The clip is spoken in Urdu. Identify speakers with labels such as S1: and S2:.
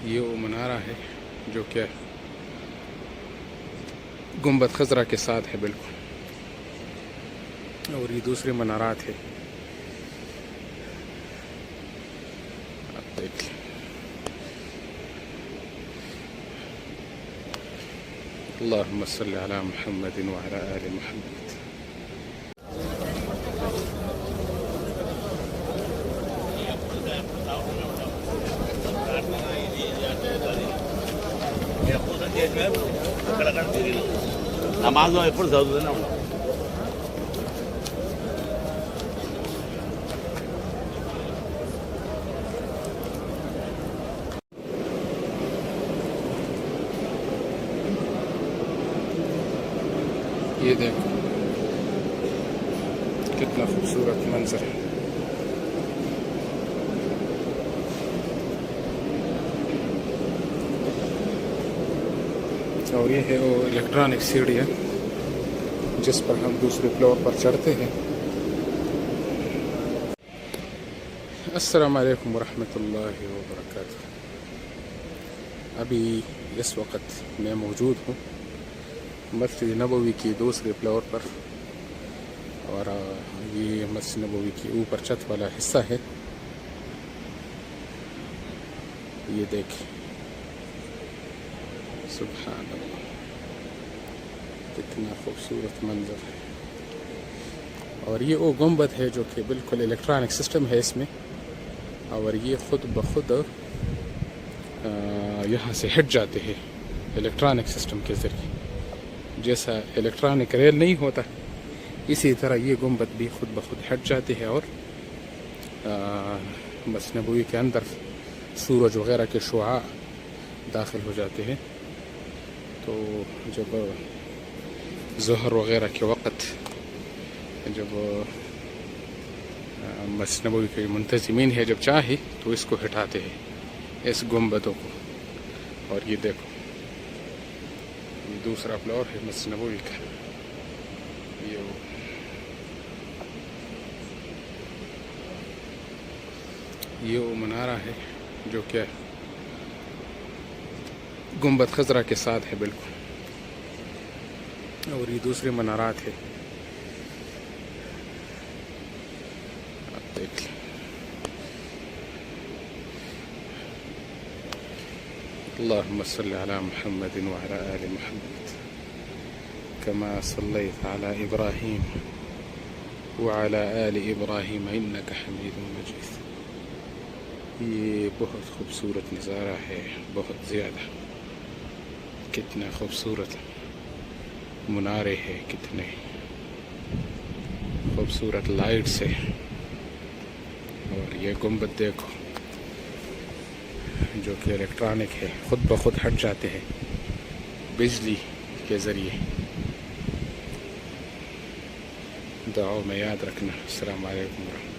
S1: یہ وہ منارہ ہے جو کہ گنبد خضرا کے ساتھ ہے بالکل، اور یہ دوسرے منارات ہے، آپ دیکھ لیں۔ اللہم صلی علی محمد وعلی آل محمد۔ یہ دیکھو کتنا خوبصورت منظر ہے۔ اور یہ ہے وہ الیکٹرانک سیڑھی ہے جس پر ہم دوسرے فلور پر چڑھتے ہیں۔ السلام علیکم ورحمۃ اللہ وبرکاتہ۔ ابھی اس وقت میں موجود ہوں مسجد نبوی کی دوسرے فلور پر، اور یہ مسجد نبوی کی اوپر چھت والا حصہ ہے۔ یہ دیکھیں سبحان اللہ، کتنا خوبصورت منظر ہے۔ اور یہ وہ گنبد ہے جو کہ بالکل الیکٹرانک سسٹم ہے اس میں، اور یہ خود بخود یہاں سے ہٹ جاتے ہیں الیکٹرانک سسٹم کے ذریعے۔ جیسا الیکٹرانک ریل نہیں ہوتا اسی طرح یہ گنبد بھی خود بخود ہٹ جاتے ہیں، اور مسجد نبوی کے اندر سورج وغیرہ کے شعاع داخل ہو جاتے ہیں۔ تو جب ظہر وغیرہ کے وقت جب مسجد نبوی کے منتظمین ہے جب چاہے تو اس کو ہٹاتے ہیں، اس گنبدوں کو۔ اور یہ دیکھو یہ دوسرا فلور ہے مسجد نبوی کا، یہ وہ منارہ ہے جو کہ گنبد خضرا کے ساتھ ہے بالکل، اور یہ دوسرے منارات ہے، آپ دیکھ لیں۔ اللہم صلی علی محمد وعلی آل محمد کما صلیت علی ابراہیم وعلی آل ابراہیم انک حمید مجید۔ یہ بہت خوبصورت نظارہ ہے، بہت زیادہ، کتنا خوبصورت منارے ہے، کتنے خوبصورت لائٹس ہے۔ اور یہ گنبد دیکھو جو کہ الیکٹرانک ہے، خود بخود ہٹ جاتے ہیں بجلی کے ذریعے۔ دعاؤں میں یاد رکھنا۔ السلام علیکم ورحمۃ اللہ۔